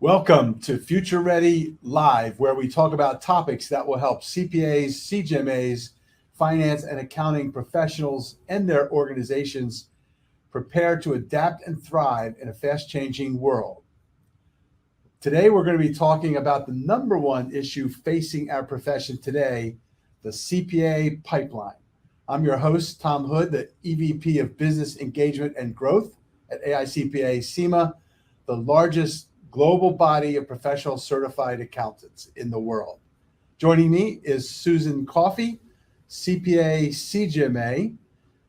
Welcome to Future Ready Live, where we talk about topics that will help CPAs, CGMAs, finance and accounting professionals and their organizations prepare to adapt and thrive in a fast-changing world. Today, we're going to be talking about the number one issue facing our profession today, the CPA pipeline. I'm your host, Tom Hood, the EVP of Business Engagement and Growth at AICPA CIMA, the largest global body of professional certified accountants in the world. Joining me is Susan Coffey, CPA CGMA.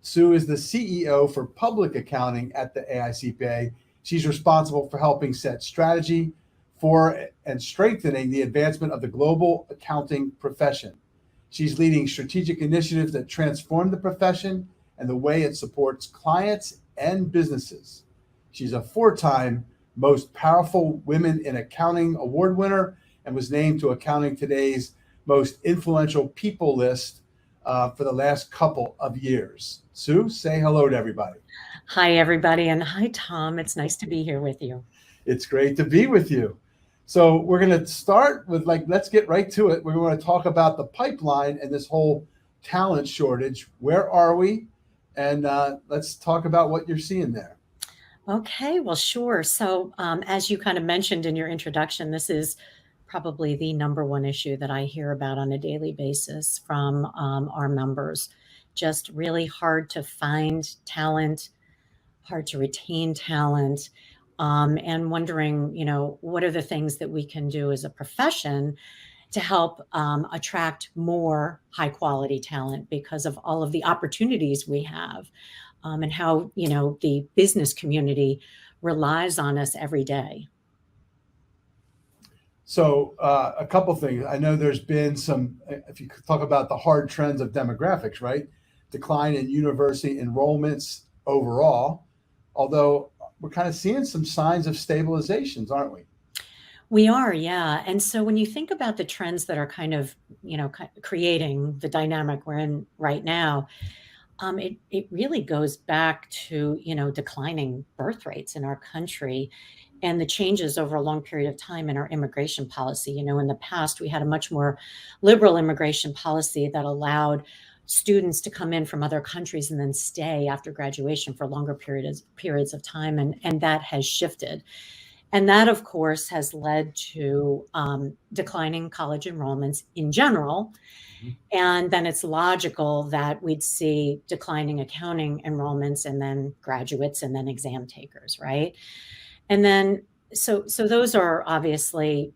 Sue is the CEO for public accounting at the AICPA. She's responsible for helping set strategy for and strengthening the advancement of the global accounting profession. She's leading strategic initiatives that transform the profession and the way it supports clients and businesses. She's a four-time Most Powerful Women in Accounting Award winner and was named to Accounting Today's Most Influential People list for the last couple of years. Sue, say hello to everybody. Hi, everybody, and hi, Tom. It's nice to be here with you. It's great to be with you. So we're going to start with, let's get right to it. We're going to talk about the pipeline and this whole talent shortage. Where are we? And let's talk about what you're seeing there. Okay, well, sure. So as you kind of mentioned in your introduction, this is probably the number one issue that I hear about on a daily basis from our members. Just really hard to find talent, hard to retain talent, and wondering, what are the things that we can do as a profession to help attract more high quality talent because of all of the opportunities we have. And how, the business community relies on us every day. So a couple things. I know there's been some, if you could talk about the hard trends of demographics, right? Decline in university enrollments overall, although we're kind of seeing some signs of stabilizations, aren't we? We are, yeah. And so when you think about the trends that are kind of, creating the dynamic we're in right now, it really goes back to, declining birth rates in our country and the changes over a long period of time in our immigration policy. In the past, we had a much more liberal immigration policy that allowed students to come in from other countries and then stay after graduation for longer periods of time. And that has shifted. And that, of course, has led to declining college enrollments in general. And then it's logical that we'd see declining accounting enrollments and then graduates and then exam takers, right? And then, so those are obviously,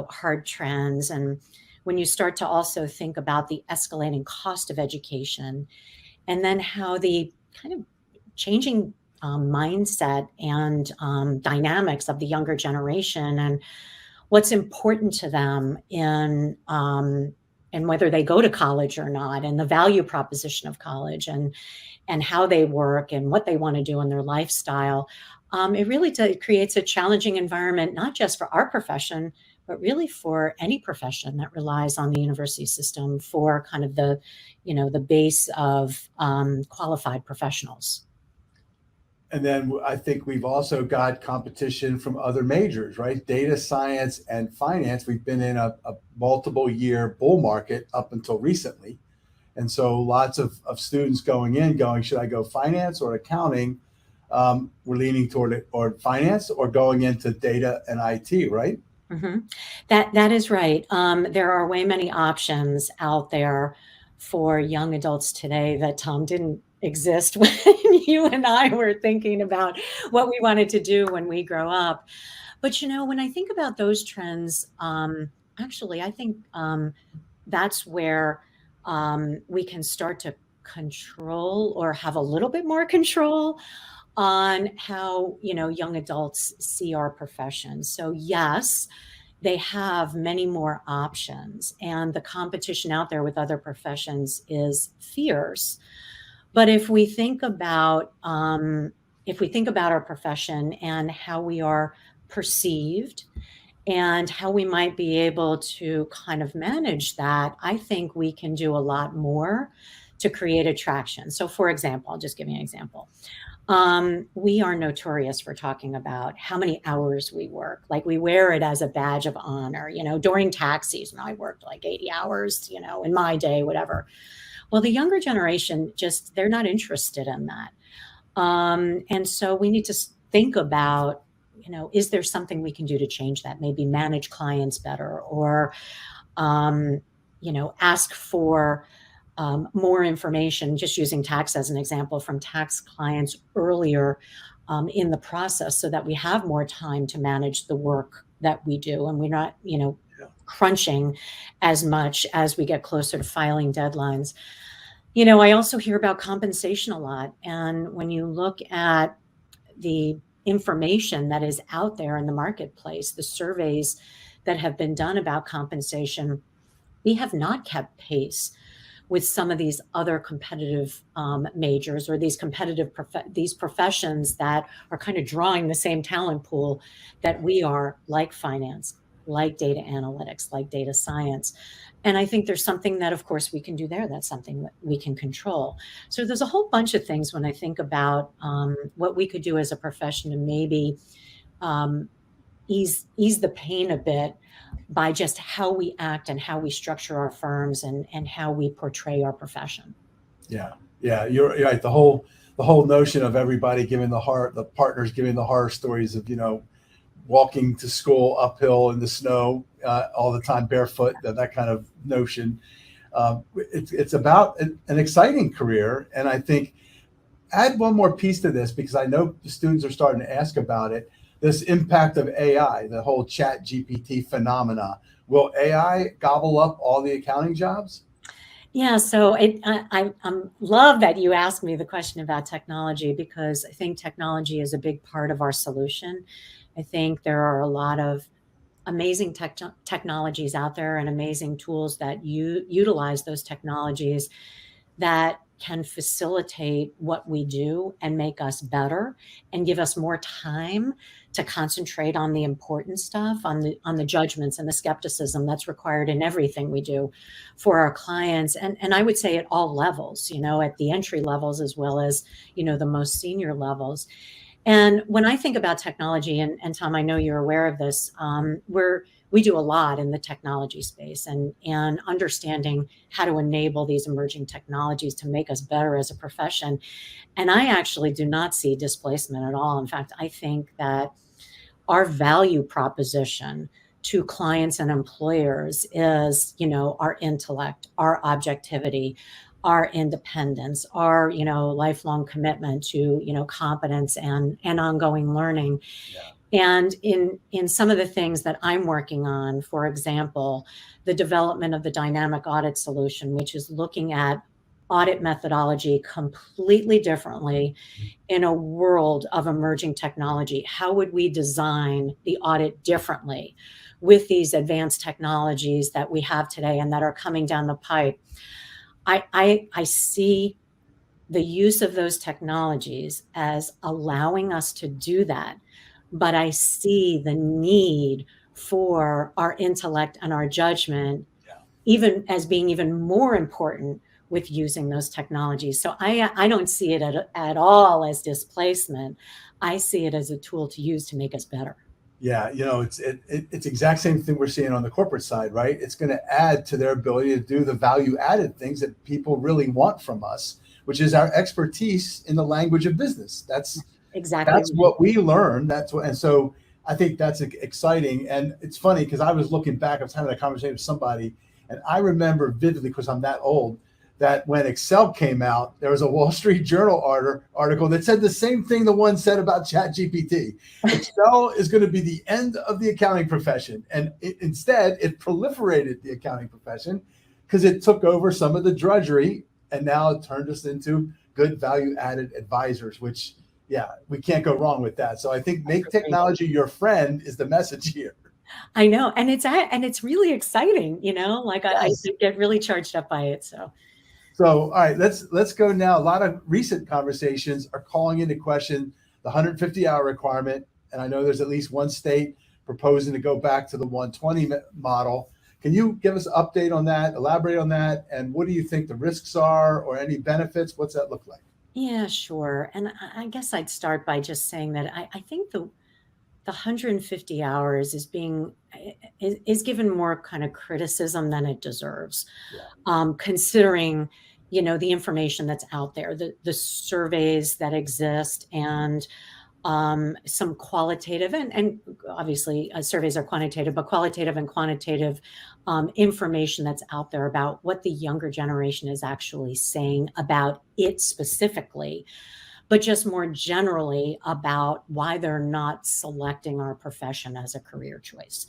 hard trends. And when you start to also think about the escalating cost of education and then how the kind of changing mindset and dynamics of the younger generation and what's important to them in and whether they go to college or not, and the value proposition of college and how they work and what they want to do in their lifestyle. It really creates a challenging environment, not just for our profession, but really for any profession that relies on the university system for kind of the base of qualified professionals. And then I think we've also got competition from other majors, right? Data science and finance. We've been in a multiple year bull market up until recently. And so lots of students going, should I go finance or accounting? We're leaning toward finance or going into data and IT, right? Mm-hmm. That is right. There are way many options out there for young adults today that Tom didn't exist when you and I were thinking about what we wanted to do when we grow up. But, when I think about those trends, actually, I think that's where we can start to control or have a little bit more control on how, young adults see our profession. So yes, they have many more options and the competition out there with other professions is fierce. But if we think about our profession and how we are perceived and how we might be able to kind of manage that, I think we can do a lot more to create attraction. So for example, I'll just give you an example. We are notorious for talking about how many hours we work. Like we wear it as a badge of honor. During tax season, I worked like 80 hours, in my day, whatever. Well, the younger generation they're not interested in that. And so we need to think about, is there something we can do to change that? Maybe manage clients better, or, ask for more information, just using tax as an example, from tax clients earlier in the process, so that we have more time to manage the work that we do, and we're not, crunching as much as we get closer to filing deadlines. I also hear about compensation a lot. And when you look at the information that is out there in the marketplace, the surveys that have been done about compensation, we have not kept pace with some of these other competitive majors, or these these professions that are kind of drawing the same talent pool that we are, like finance, like data analytics, like data science. And I think there's something that, of course, we can do there. That's something that we can control. So there's a whole bunch of things when I think about what we could do as a profession to maybe ease the pain a bit by just how we act and how we structure our firms, and how we portray our profession. Yeah, you're right. The whole notion of everybody giving the partners giving the horror stories of walking to school uphill in the snow all the time barefoot, that kind of notion. It's about an exciting career, and I think add one more piece to this, because I know the students are starting to ask about it. This impact of AI, the whole Chat GPT phenomena. Will AI gobble up all the accounting jobs? Yeah, so I love that you asked me the question about technology, because I think technology is a big part of our solution. I think there are a lot of amazing technologies out there, and amazing tools that utilize those technologies that can facilitate what we do and make us better, and give us more time to concentrate on the important stuff, on the judgments and the skepticism that's required in everything we do for our clients. And I would say at all levels, at the entry levels, as well as, the most senior levels. And when I think about technology, and Tom, I know you're aware of this, we do a lot in the technology space, and understanding how to enable these emerging technologies to make us better as a profession. And I actually do not see displacement at all. In fact, I think that our value proposition to clients and employers is, our intellect, our objectivity, our independence, our, lifelong commitment to, competence and ongoing learning. Yeah. And in some of the things that I'm working on, for example, the development of the dynamic audit solution, which is looking at audit methodology completely differently in a world of emerging technology. How would we design the audit differently with these advanced technologies that we have today and that are coming down the pipe? I see the use of those technologies as allowing us to do that. But I see the need for our intellect and our judgment, even as being even more important with using those technologies. So I don't see it at all as displacement. I see it as a tool to use to make us better. Yeah, it's exact same thing we're seeing on the corporate side, right? It's going to add to their ability to do the value added things that people really want from us, which is our expertise in the language of business. That's what we learn. And so I think that's exciting. And it's funny because I was looking back, I was having a conversation with somebody, and I remember vividly, because I'm that old, that when Excel came out, there was a Wall Street Journal article that said the same thing the one said about ChatGPT. Excel is going to be the end of the accounting profession. And instead, it proliferated the accounting profession because it took over some of the drudgery, and now it turned us into good value-added advisors, which, yeah, we can't go wrong with that. So I think make technology your friend is the message here. I know. And it's really exciting, like yes. I get really charged up by it. So all right, let's go now. A lot of recent conversations are calling into question the 150-hour requirement. And I know there's at least one state proposing to go back to the 120 model. Can you give us an update on that, elaborate on that? And what do you think the risks are, or any benefits? What's that look like? Yeah, sure. And I guess I'd start by just saying that I think the 150 hours is given more kind of criticism than it deserves, Yeah. considering the information that's out there, the surveys that exist, and some qualitative and obviously surveys are quantitative, but qualitative and quantitative information that's out there about what the younger generation is actually saying about it specifically, but just more generally about why they're not selecting our profession as a career choice.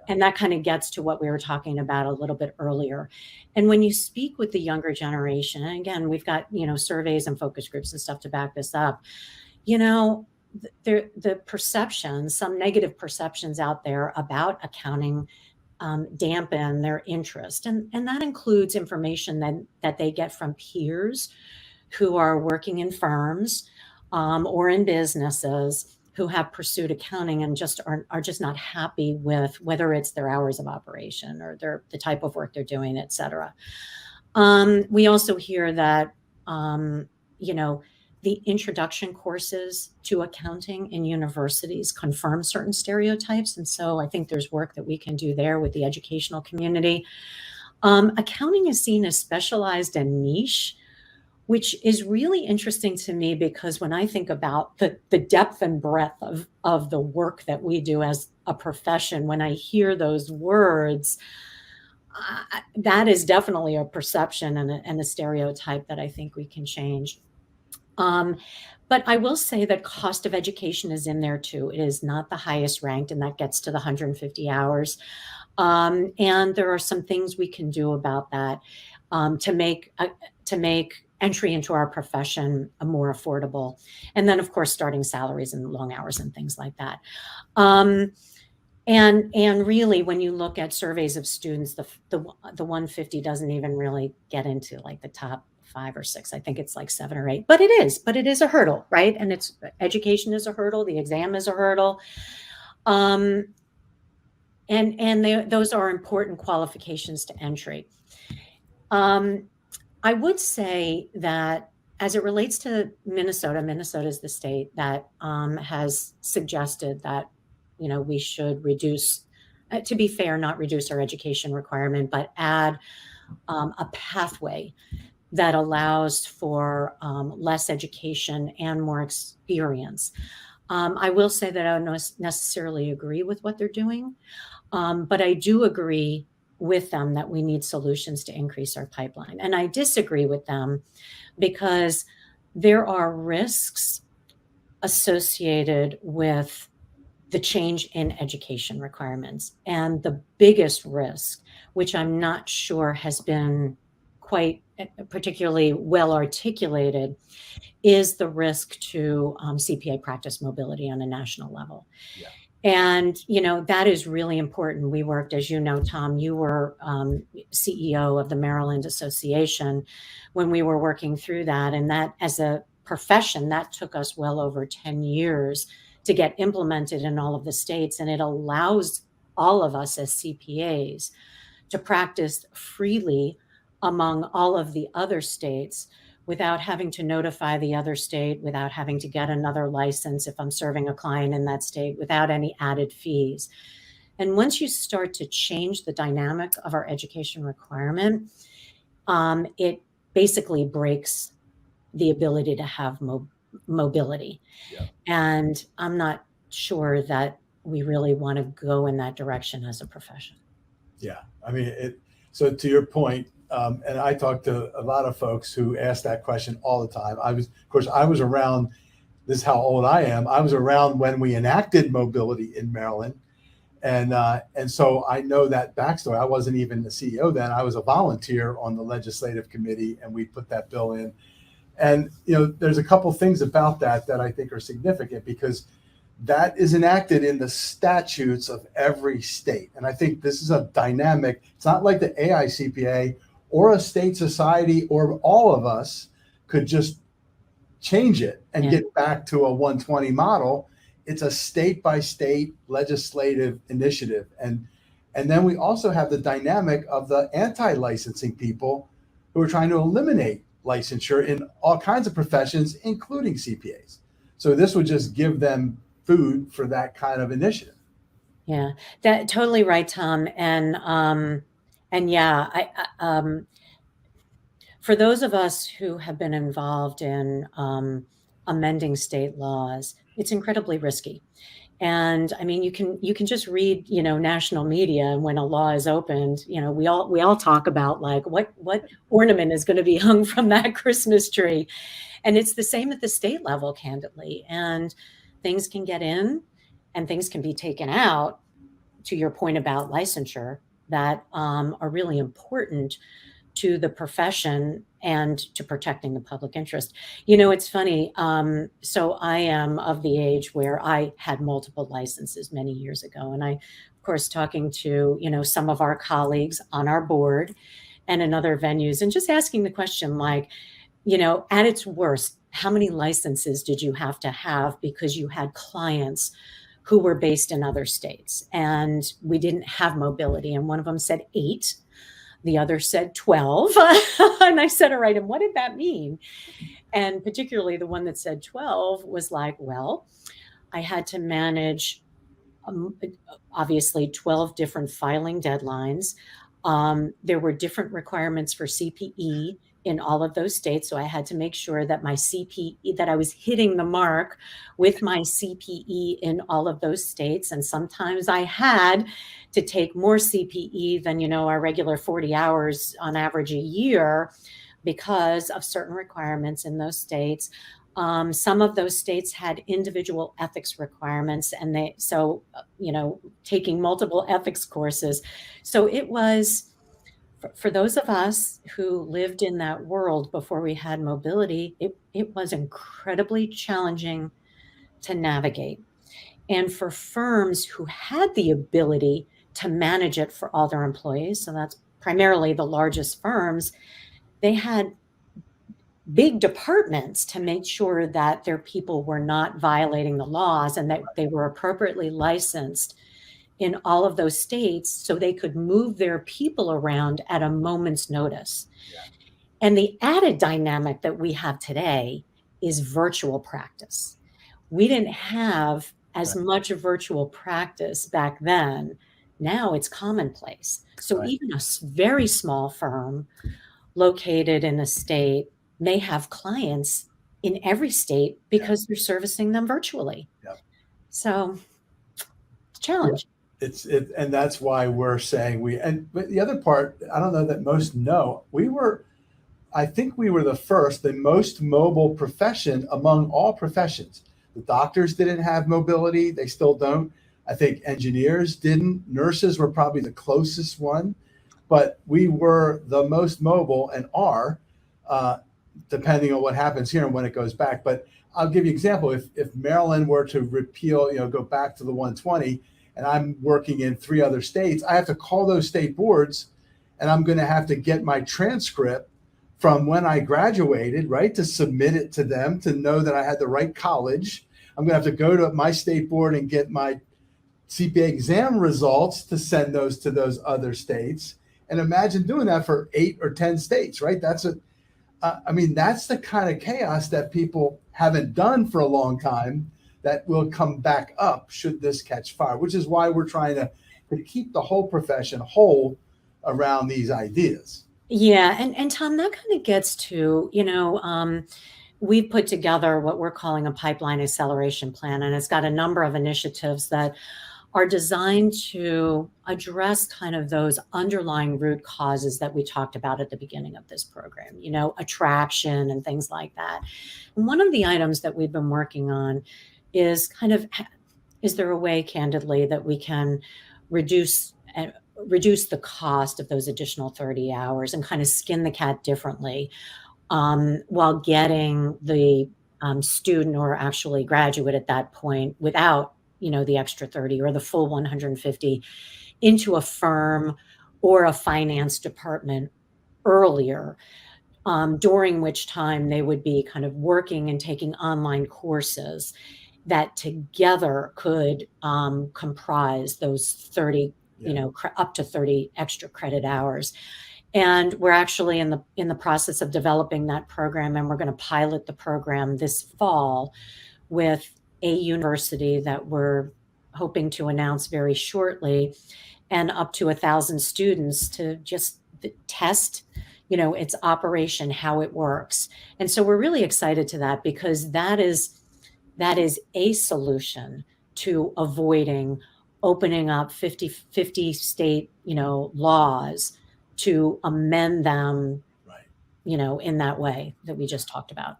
And that kind of gets to what we were talking about a little bit earlier. And when you speak with the younger generation, and again, we've got, surveys and focus groups and stuff to back this up, you know, the perceptions, some negative perceptions out there about accounting dampen their interest. And that includes information that they get from peers who are working in firms or in businesses who have pursued accounting and just are just not happy with whether it's their hours of operation or the type of work they're doing, et cetera. We also hear that, the introduction courses to accounting in universities confirm certain stereotypes. And so I think there's work that we can do there with the educational community. Accounting is seen as specialized and niche, which is really interesting to me because when I think about the depth and breadth of the work that we do as a profession, when I hear those words, that is definitely a perception and a stereotype that I think we can change. But I will say that cost of education is in there too. It is not the highest ranked, and that gets to the 150 hours. And there are some things we can do about that to make entry into our profession more affordable. And then, of course, starting salaries and long hours and things like that. And really, when you look at surveys of students, the 150 doesn't even really get into like the top 5 or 6. I think it's like 7 or 8, but it is a hurdle, right? And education is a hurdle. The exam is a hurdle. And those are important qualifications to entry. I would say that as it relates to Minnesota is the state that has suggested that, we should reduce, to be fair, not reduce our education requirement, but add a pathway that allows for less education and more experience. I will say that I don't necessarily agree with what they're doing, but I do agree with them that we need solutions to increase our pipeline. And I disagree with them because there are risks associated with the change in education requirements. And the biggest risk, which I'm not sure has been quite particularly well articulated, is the risk to CPA practice mobility on a national level. Yeah. And, that is really important. We worked, as you know, Tom, you were CEO of the Maryland Association when we were working through that. And that as a profession, that took us well over 10 years to get implemented in all of the states. And it allows all of us as CPAs to practice freely among all of the other states without having to notify the other state, without having to get another license if I'm serving a client in that state, without any added fees. And once you start to change the dynamic of our education requirement, it basically breaks the ability to have mobility. Yeah. And I'm not sure that we really want to go in that direction as a profession. Yeah. I mean, so to your point, and I talk to a lot of folks who ask that question all the time. I was around, this is how old I am. I was around when we enacted mobility in Maryland. And so I know that backstory. I wasn't even the CEO then. I was a volunteer on the legislative committee, and we put that bill in. And, there's a couple things about that I think are significant because that is enacted in the statutes of every state. And I think this is a dynamic. It's not like the AICPA or a state society or all of us could just change it and get back to a 120 model. It's a state by state legislative initiative. And then we also have the dynamic of the anti-licensing people who are trying to eliminate licensure in all kinds of professions, including CPAs. So this would just give them food for that kind of initiative. Yeah, that totally right, Tom. And yeah, for those of us who have been involved in amending state laws, it's incredibly risky. And I mean, you can just read, national media when a law is opened. We all talk about like what ornament is going to be hung from that Christmas tree, and it's the same at the state level, candidly. And things can get in, and things can be taken out. To your point about licensure, that are really important to the profession and to protecting the public interest. It's funny. So I am of the age where I had multiple licenses many years ago. And I, of course, talking to, some of our colleagues on our board and in other venues and just asking the question like, at its worst, how many licenses did you have to have because you had clients who were based in other states and we didn't have mobility? And one of them said 8. The other said 12. And I said, all right, and what did that mean? And particularly the one that said 12 was like, well, I had to manage, obviously, 12 different filing deadlines. There were different requirements for CPE in all of those states. So I had to make sure that my CPE, that I was hitting the mark with my CPE in all of those states. And sometimes I had to take more CPE than, our regular 40 hours on average a year because of certain requirements in those states. Some of those states had individual ethics requirements and taking multiple ethics courses. So it was, for those of us who lived in that world before we had mobility, it was incredibly challenging to navigate. And for firms who had the ability to manage it for all their employees, so that's primarily the largest firms, they had big departments to make sure that their people were not violating the laws and that they were appropriately licensed in all of those states so they could move their people around at a moment's notice. Yeah. And the added dynamic that we have today is virtual practice. We didn't have as much virtual practice back then. Now it's commonplace. So even a very small firm located in a state may have clients in every state because they're servicing them virtually. Yep. So it's a challenge. And that's why we're saying but the other part, I don't know that most know, I think we were the most mobile profession among all professions. The doctors didn't have mobility. They still don't. I think engineers didn't. Nurses were probably the closest one, but we were the most mobile and are, depending on what happens here and when it goes back. But I'll give you an example. If Maryland were to repeal, go back to the 120, and I'm working in 3 other states, I have to call those state boards, and I'm going to have to get my transcript from when I graduated, right, to submit it to them to know that I had the right college. I'm going to have to go to my state board and get my CPA exam results to send those to those other states. And imagine doing that for 8 or 10 states, right? That's the kind of chaos that people haven't done for a long time that will come back up should this catch fire, which is why we're trying to keep the whole profession whole around these ideas. Yeah. And Tom, that kind of gets to, we've put together what we're calling a pipeline acceleration plan, and it's got a number of initiatives that are designed to address kind of those underlying root causes that we talked about at the beginning of this program, attraction and things like that. And one of the items that we've been working on is is there a way, candidly, that we can reduce the cost of those additional 30 hours and kind of skin the cat differently while getting the student or actually graduate at that point without, the extra 30 or the full 150 into a firm or a finance department earlier, during which time they would be kind of working and taking online courses that together could comprise those 30, up to 30 extra credit hours. And we're actually in the process of developing that program, and we're going to pilot the program this fall with a university that we're hoping to announce very shortly, and up to 1,000 students to just test, its operation, how it works. And so we're really excited to that, because that is a solution to avoiding opening up 50 state, laws, to amend them, Right. in that way that we just talked about.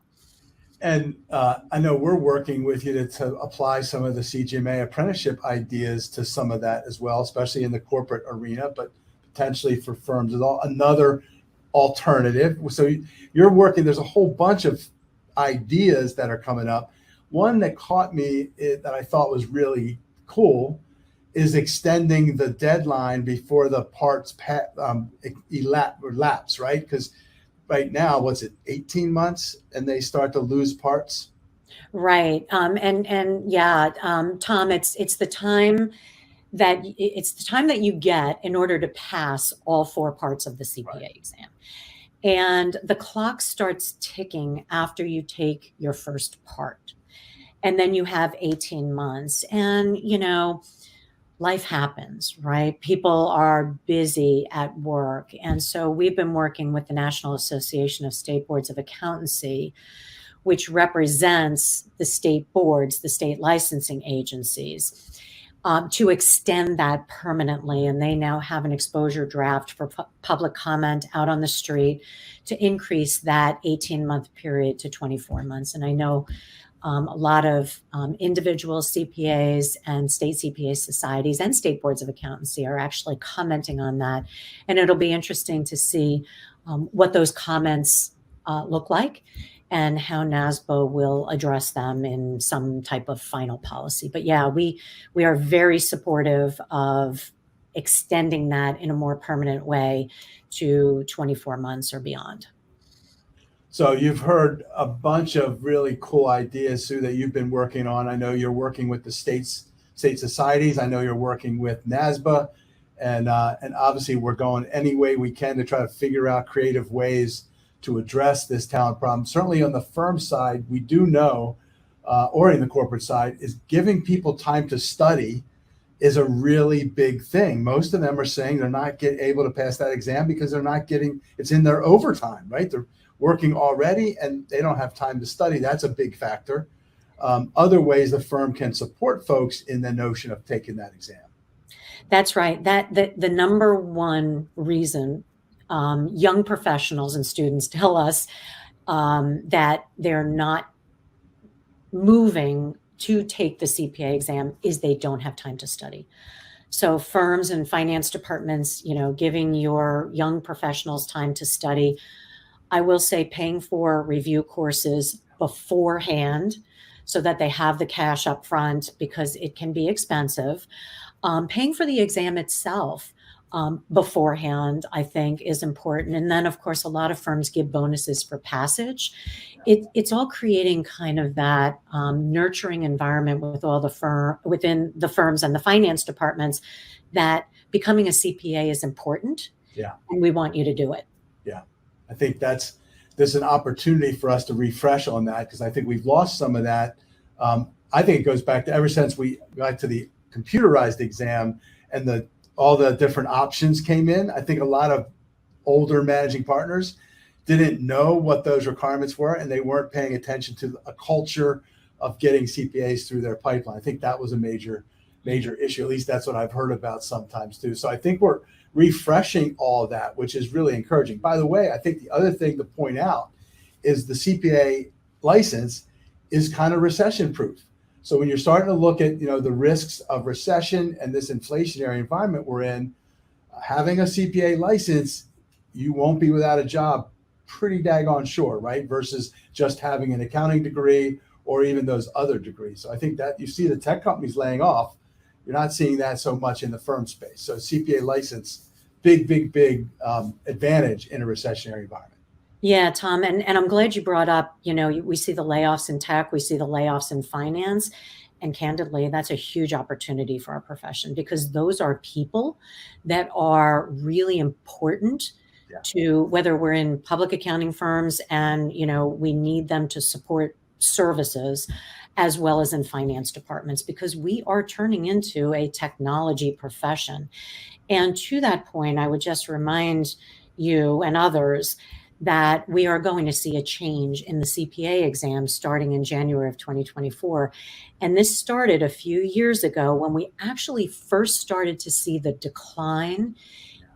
And I know we're working with you to apply some of the CGMA apprenticeship ideas to some of that as well, especially in the corporate arena, but potentially for firms is another alternative. So you're working, there's a whole bunch of ideas that are coming up. One that caught me that I thought was really cool is extending the deadline before the parts elapse, right? Because right now, what's it, 18 months, and they start to lose parts? Right. And yeah, Tom, it's the time that you get in order to pass all 4 parts of the CPA Right. exam. And the clock starts ticking after you take your first part. And then you have 18 months. And, life happens, right? People are busy at work. And so we've been working with the National Association of State Boards of Accountancy, which represents the state boards, the state licensing agencies, to extend that permanently. And they now have an exposure draft for public comment out on the street to increase that 18-month period to 24 months. And I know a lot of individual CPAs and state CPA societies and state boards of accountancy are actually commenting on that. And it'll be interesting to see what those comments look like, and how NASBO will address them in some type of final policy. But yeah, we are very supportive of extending that in a more permanent way to 24 months or beyond. So you've heard a bunch of really cool ideas, Sue, that you've been working on. I know you're working with the state societies. I know you're working with NASBA, and obviously we're going any way we can to try to figure out creative ways to address this talent problem. Certainly on the firm side, we do know, or in the corporate side, is giving people time to study is a really big thing. Most of them are saying they're not able to pass that exam because they're not getting, it's in their overtime, right? They're working already and they don't have time to study. That's a big factor. Other ways the firm can support folks in the notion of taking that exam. That's right. The number one reason young professionals and students tell us that they're not moving to take the CPA exam is they don't have time to study. So firms and finance departments, giving your young professionals time to study. I will say paying for review courses beforehand so that they have the cash up front, because it can be expensive. Paying for the exam itself beforehand, I think, is important. And then, of course, a lot of firms give bonuses for passage. It's all creating kind of that nurturing environment with all within the firms and the finance departments, that becoming a CPA is important. Yeah. And we want you to do it. Yeah. I think there's an opportunity for us to refresh on that, because I think we've lost some of that. I think it goes back to ever since we got to the computerized exam and all the different options came in. I think a lot of older managing partners didn't know what those requirements were, and they weren't paying attention to a culture of getting CPAs through their pipeline. I think that was a major issue. At least that's what I've heard about sometimes too. So I think we're refreshing all of that, which is really encouraging. By the way, I think the other thing to point out is the CPA license is kind of recession proof. So when you're starting to look at, the risks of recession and this inflationary environment we're in, having a CPA license, you won't be without a job pretty daggone sure, right? Versus just having an accounting degree or even those other degrees. So I think that you see the tech companies laying off. You're not seeing that so much in the firm space. So CPA license, big advantage in a recessionary environment. Yeah, Tom, and I'm glad you brought up, we see the layoffs in tech, we see the layoffs in finance, and candidly, that's a huge opportunity for our profession, because those are people that are really important to whether we're in public accounting firms and, we need them to support services as well as in finance departments, because we are turning into a technology profession. And to that point, I would just remind you and others that we are going to see a change in the CPA exam starting in January of 2024. And this started a few years ago when we actually first started to see the decline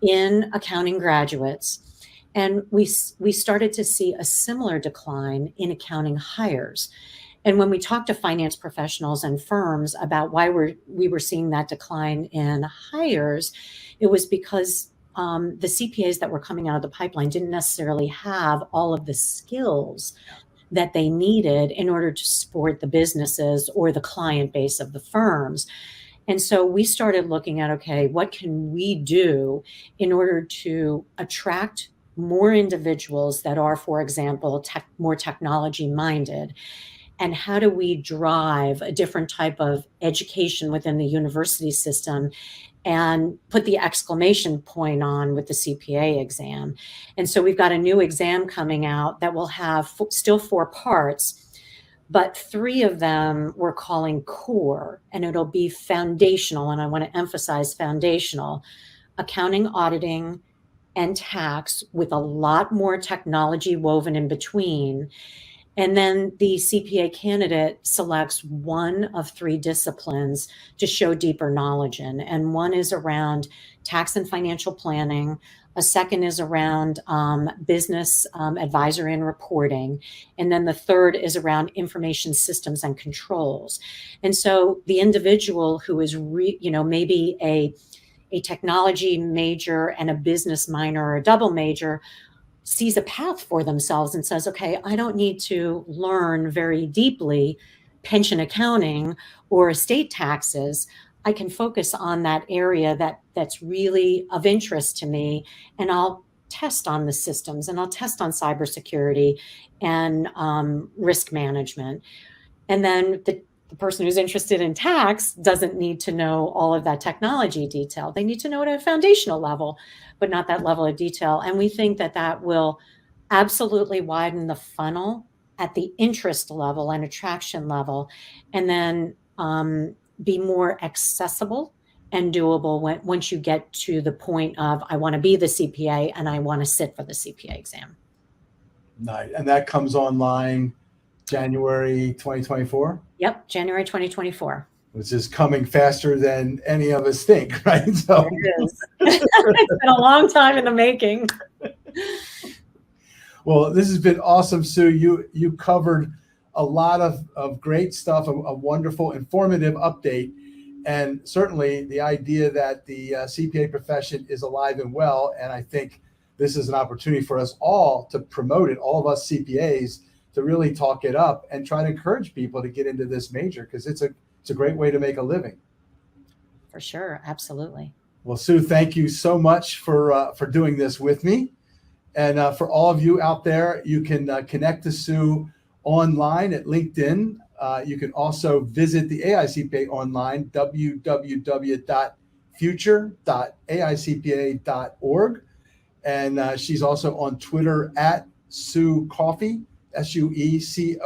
in accounting graduates. And we started to see a similar decline in accounting hires. And when we talked to finance professionals and firms about why we were seeing that decline in hires, it was because the CPAs that were coming out of the pipeline didn't necessarily have all of the skills that they needed in order to support the businesses or the client base of the firms. And so we started looking at, okay, what can we do in order to attract more individuals that are, for example, more technology minded? And how do we drive a different type of education within the university system and put the exclamation point on with the CPA exam? And so we've got a new exam coming out that will have still 4 parts, but 3 of them we're calling core, and it'll be foundational. And I want to emphasize foundational: accounting, auditing, and tax, with a lot more technology woven in between. And then the CPA candidate selects one of 3 disciplines to show deeper knowledge in. And one is around tax and financial planning. A second is around business advisory and reporting. And then the third is around information systems and controls. And so the individual who is, maybe a technology major and a business minor or a double major sees a path for themselves and says, okay, I don't need to learn very deeply pension accounting or estate taxes. I can focus on that area that's really of interest to me, and I'll test on the systems, and I'll test on cybersecurity and risk management. And then the person who's interested in tax doesn't need to know all of that technology detail. They need to know it at a foundational level, but not that level of detail. And we think that will absolutely widen the funnel at the interest level and attraction level, and then be more accessible and doable once you get to the point of, I want to be the CPA and I want to sit for the CPA exam. Nice. And that comes online January 2024? Yep, January 2024. Which is coming faster than any of us think, right? So it is. It's been a long time in the making. Well, this has been awesome, Sue. You covered a lot of great stuff, a wonderful, informative update, and certainly the idea that the CPA profession is alive and well. And I think this is an opportunity for us all to promote it, all of us CPAs, to really talk it up and try to encourage people to get into this major, because it's a great way to make a living. For sure. Absolutely. Well, Sue, thank you so much for doing this with me. And for all of you out there, you can connect to Sue online at LinkedIn. You can also visit the AICPA online, www.future.aicpa.org. And she's also on Twitter at Sue Coffey, SUECOFFEY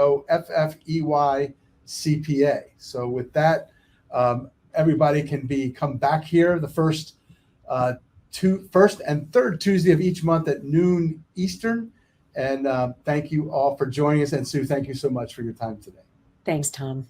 CPA. So with that, everybody can come back here the first and third Tuesday of each month at noon Eastern. And thank you all for joining us. And Sue, thank you so much for your time today. Thanks, Tom.